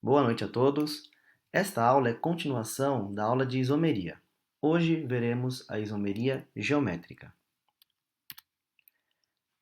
Boa noite a todos. Esta aula é continuação da aula de isomeria. Hoje veremos a isomeria geométrica.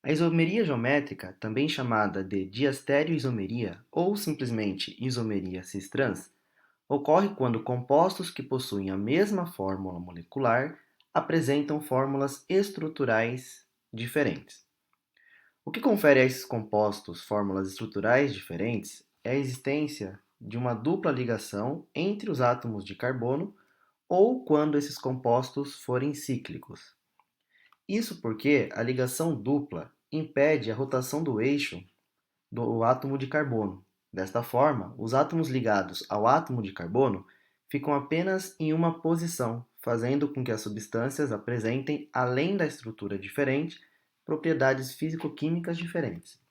A isomeria geométrica, também chamada de diastereoisomeria ou simplesmente isomeria cis-trans, ocorre quando compostos que possuem a mesma fórmula molecular apresentam fórmulas estruturais diferentes. O que confere a esses compostos fórmulas estruturais diferentes é a existência de uma dupla ligação entre os átomos de carbono ou quando esses compostos forem cíclicos. Isso porque a ligação dupla impede a rotação do eixo do átomo de carbono. Desta forma, os átomos ligados ao átomo de carbono ficam apenas em uma posição, fazendo com que as substâncias apresentem, além da estrutura diferente, propriedades físico-químicas diferentes.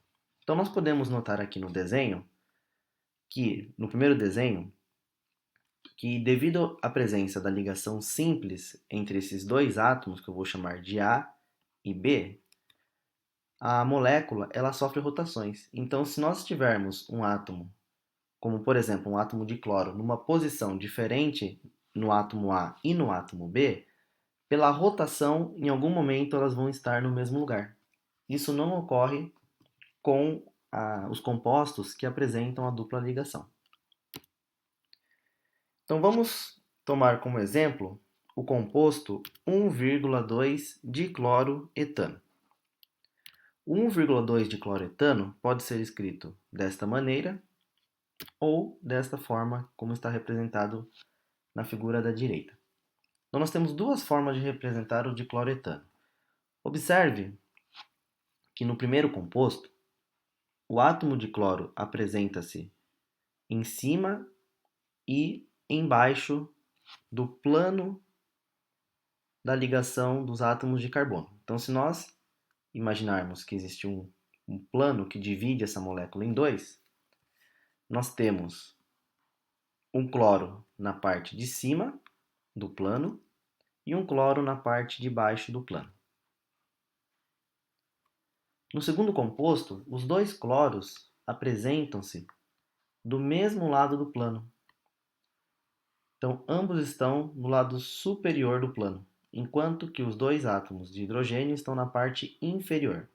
Então, nós podemos notar aqui no desenho que, no primeiro desenho, que devido à presença da ligação simples entre esses dois átomos, que eu vou chamar de A e B, a molécula ela sofre rotações. Então, se nós tivermos um átomo, como por exemplo um átomo de cloro, numa posição diferente no átomo A e no átomo B, pela rotação, em algum momento elas vão estar no mesmo lugar. Isso não ocorre com os compostos que apresentam a dupla ligação. Então vamos tomar como exemplo o composto 1,2-dicloroetano. O 1,2-dicloroetano pode ser escrito desta maneira ou desta forma, como está representado na figura da direita. Então nós temos duas formas de representar o dicloroetano. Observe que no primeiro composto, o átomo de cloro apresenta-se em cima e embaixo do plano da ligação dos átomos de carbono. Então, se nós imaginarmos que existe um plano que divide essa molécula em dois, nós temos um cloro na parte de cima do plano e um cloro na parte de baixo do plano. No segundo composto, os dois cloros apresentam-se do mesmo lado do plano. Então, ambos estão no lado superior do plano, enquanto que os dois átomos de hidrogênio estão na parte inferior.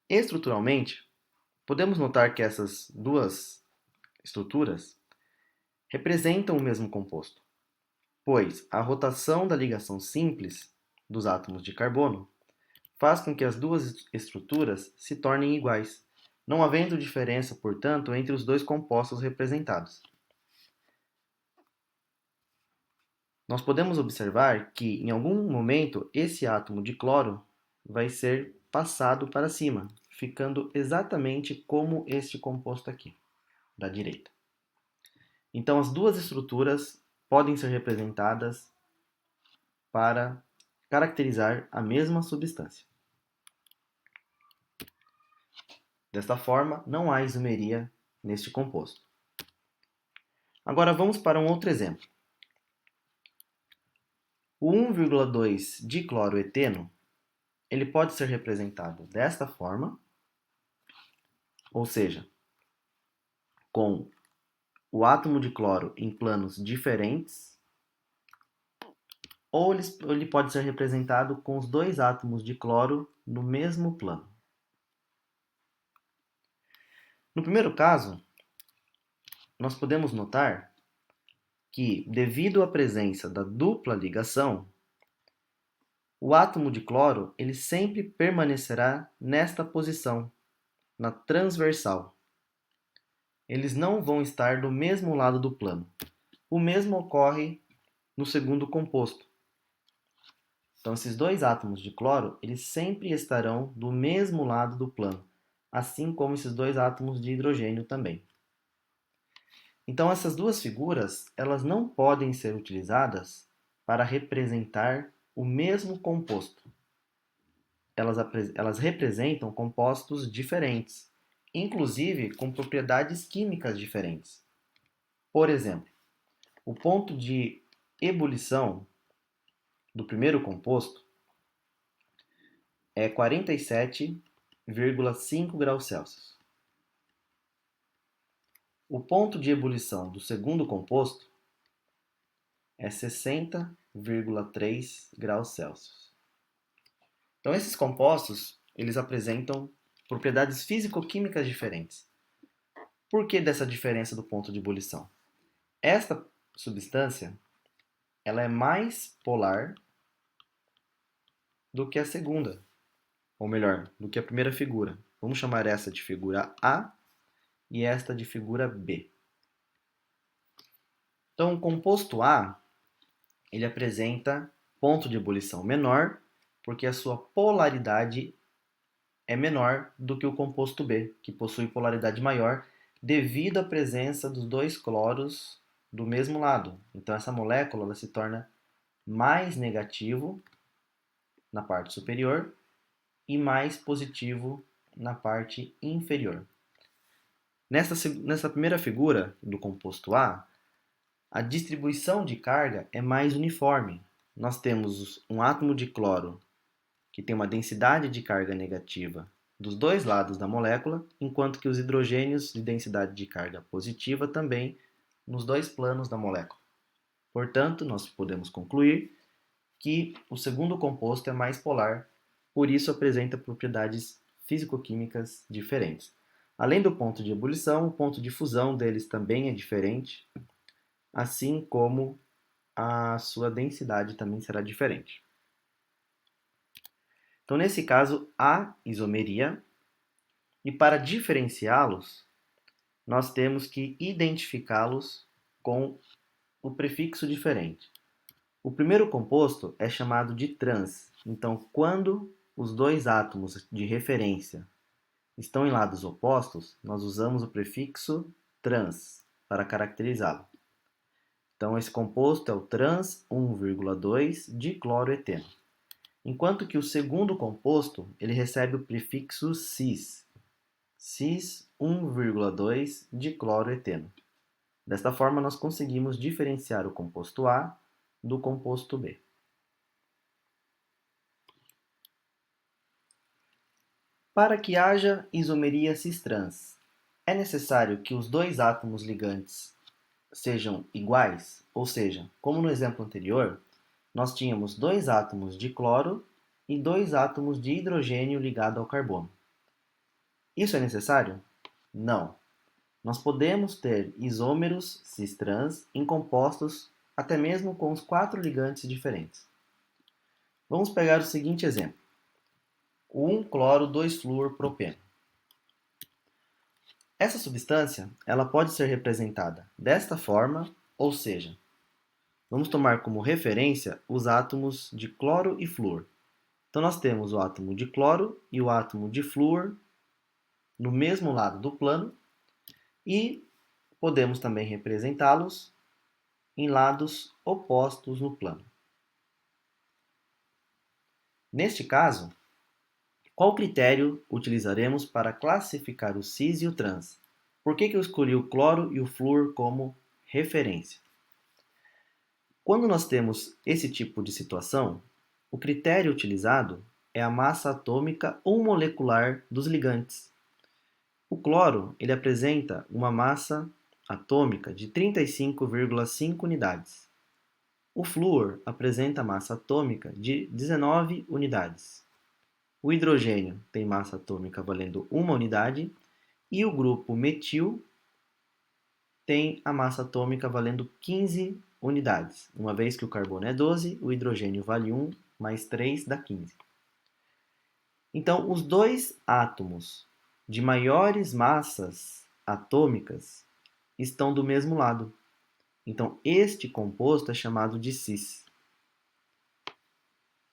Estruturalmente, podemos notar que essas duas estruturas representam o mesmo composto, pois a rotação da ligação simples dos átomos de carbono faz com que as duas estruturas se tornem iguais, não havendo diferença, portanto, entre os dois compostos representados. Nós podemos observar que, em algum momento, esse átomo de cloro vai ser passado para cima, ficando exatamente como este composto aqui, da direita. Então, as duas estruturas podem ser representadas para caracterizar a mesma substância. Desta forma, não há isomeria neste composto. Agora vamos para um outro exemplo. O 1,2-dicloroeteno ele pode ser representado desta forma, ou seja, com o átomo de cloro em planos diferentes, ou ele pode ser representado com os dois átomos de cloro no mesmo plano. No primeiro caso, nós podemos notar que, devido à presença da dupla ligação, o átomo de cloro ele sempre permanecerá nesta posição, na transversal. Eles não vão estar do mesmo lado do plano. O mesmo ocorre no segundo composto. Então, esses dois átomos de cloro eles sempre estarão do mesmo lado do plano, assim como esses dois átomos de hidrogênio também. Então, essas duas figuras elas não podem ser utilizadas para representar o mesmo composto. Elas representam compostos diferentes, inclusive com propriedades químicas diferentes. Por exemplo, o ponto de ebulição do primeiro composto é 47,5 graus Celsius. O ponto de ebulição do segundo composto é 60,3 graus Celsius. Então, esses compostos, eles apresentam propriedades físico-químicas diferentes. Por que dessa diferença do ponto de ebulição? Esta substância, ela é mais polar do que a segunda, ou melhor, do que a primeira figura. Vamos chamar essa de figura A e esta de figura B. Então, o composto A, ele apresenta ponto de ebulição menor, porque a sua polaridade é menor do que o composto B, que possui polaridade maior, devido à presença dos dois cloros do mesmo lado. Então, essa molécula ela se torna mais negativo na parte superior e mais positivo na parte inferior. Nessa primeira figura do composto a distribuição de carga é mais uniforme. Nós temos um átomo de cloro que tem uma densidade de carga negativa dos dois lados da molécula, enquanto que os hidrogênios de densidade de carga positiva também nos dois planos da molécula. Portanto, nós podemos concluir que o segundo composto é mais polar, por isso apresenta propriedades físico-químicas diferentes. Além do ponto de ebulição, o ponto de fusão deles também é diferente, assim como a sua densidade também será diferente. Então, nesse caso, há isomeria, e para diferenciá-los, nós temos que identificá-los com o prefixo diferente. O primeiro composto é chamado de trans. Então, quando os dois átomos de referência estão em lados opostos, nós usamos o prefixo trans para caracterizá-lo. Então, esse composto é o trans 1,2 dicloroeteno. Enquanto que o segundo composto ele recebe o prefixo cis, cis 1,2 dicloroeteno. Desta forma, nós conseguimos diferenciar o composto A do composto B. Para que haja isomeria cis-trans, é necessário que os dois átomos ligantes sejam iguais, ou seja, como no exemplo anterior, nós tínhamos dois átomos de cloro e dois átomos de hidrogênio ligados ao carbono. Isso é necessário? Não. Nós podemos ter isômeros cis-trans em compostos até mesmo com os 4 ligantes diferentes. Vamos pegar o seguinte exemplo: o 1-cloro-2-fluor-propeno. Essa substância ela pode ser representada desta forma, ou seja, vamos tomar como referência os átomos de cloro e flúor. Então, nós temos o átomo de cloro e o átomo de flúor no mesmo lado do plano e podemos também representá-los em lados opostos no plano. Neste caso, qual critério utilizaremos para classificar o cis e o trans? Por que eu escolhi o cloro e o flúor como referência? Quando nós temos esse tipo de situação, o critério utilizado é a massa atômica ou molecular dos ligantes. O cloro ele apresenta uma massa atômica de 35,5 unidades. O flúor apresenta massa atômica de 19 unidades. O hidrogênio tem massa atômica valendo 1 unidade e o grupo metil tem a massa atômica valendo 15 unidades. Uma vez que o carbono é 12, o hidrogênio vale 1, mais 3 dá 15. Então, os dois átomos de maiores massas atômicas estão do mesmo lado. Então, este composto é chamado de cis.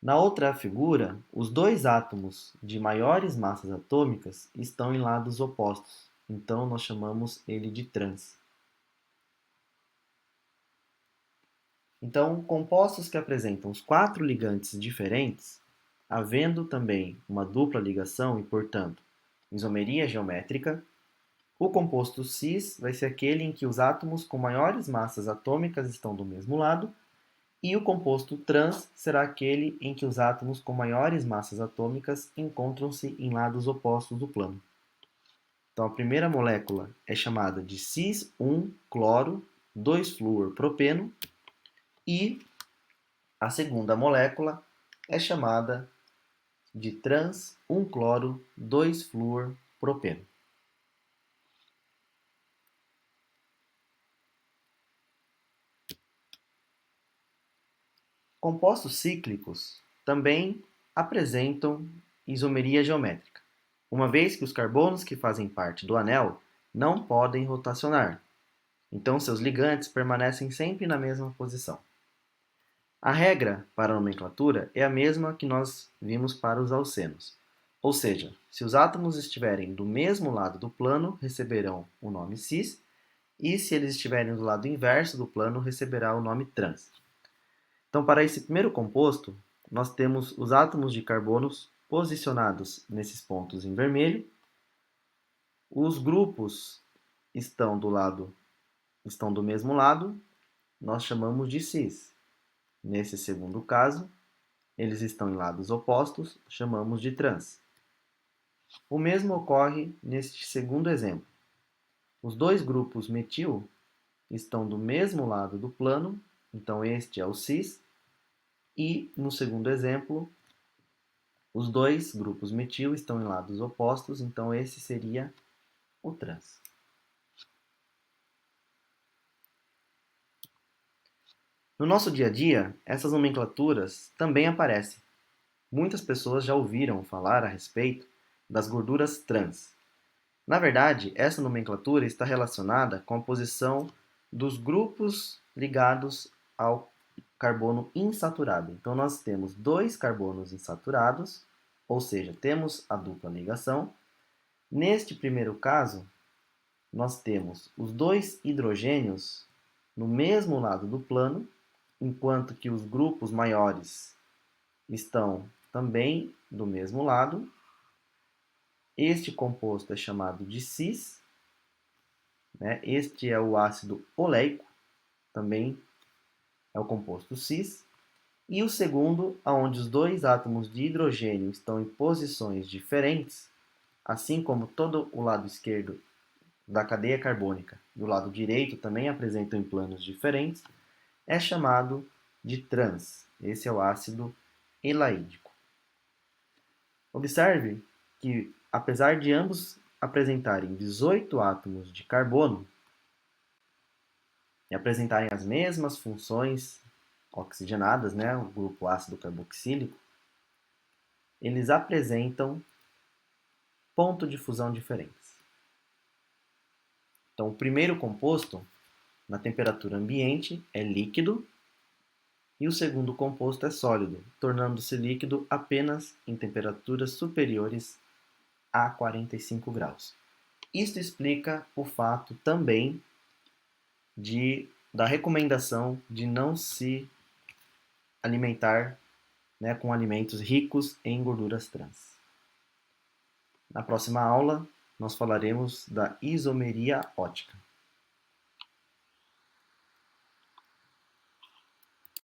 Na outra figura, os dois átomos de maiores massas atômicas estão em lados opostos. Então, nós chamamos ele de trans. Então, compostos que apresentam os 4 ligantes diferentes, havendo também uma dupla ligação e, portanto, isomeria geométrica, o composto cis vai ser aquele em que os átomos com maiores massas atômicas estão do mesmo lado, e o composto trans será aquele em que os átomos com maiores massas atômicas encontram-se em lados opostos do plano. Então, a primeira molécula é chamada de cis-1-cloro 2-fluor-propeno e a segunda molécula é chamada de trans-1-cloro 2-fluor-propeno. Compostos cíclicos também apresentam isomeria geométrica, uma vez que os carbonos que fazem parte do anel não podem rotacionar, então seus ligantes permanecem sempre na mesma posição. A regra para a nomenclatura é a mesma que nós vimos para os alcenos, ou seja, se os átomos estiverem do mesmo lado do plano, receberão o nome cis, e se eles estiverem do lado inverso do plano, receberá o nome trans. Então, para esse primeiro composto, nós temos os átomos de carbonos posicionados nesses pontos em vermelho. Os grupos estão do mesmo lado, nós chamamos de cis. Nesse segundo caso, eles estão em lados opostos, chamamos de trans. O mesmo ocorre neste segundo exemplo. Os dois grupos metil estão do mesmo lado do plano, então este é o cis, e no segundo exemplo, os dois grupos metil estão em lados opostos, então esse seria o trans. No nosso dia a dia, essas nomenclaturas também aparecem. Muitas pessoas já ouviram falar a respeito das gorduras trans. Na verdade, essa nomenclatura está relacionada com a posição dos grupos ligados ao carbono insaturado. Então, nós temos dois carbonos insaturados, ou seja, temos a dupla ligação. Neste primeiro caso, nós temos os dois hidrogênios no mesmo lado do plano, enquanto que os grupos maiores estão também do mesmo lado. Este composto é chamado de cis, né? Este é o ácido oleico, também é o composto cis. E o segundo, onde os dois átomos de hidrogênio estão em posições diferentes, assim como todo o lado esquerdo da cadeia carbônica e o lado direito também apresentam em planos diferentes, é chamado de trans. Esse é o ácido elaídico. Observe que, apesar de ambos apresentarem 18 átomos de carbono e apresentarem as mesmas funções oxigenadas, né, o grupo ácido carboxílico, eles apresentam ponto de fusão diferentes. Então, o primeiro composto, na temperatura ambiente, é líquido, e o segundo composto é sólido, tornando-se líquido apenas em temperaturas superiores a 45 graus. Isto explica o fato também da recomendação de não se alimentar, né, com alimentos ricos em gorduras trans. Na próxima aula, nós falaremos da isomeria ótica.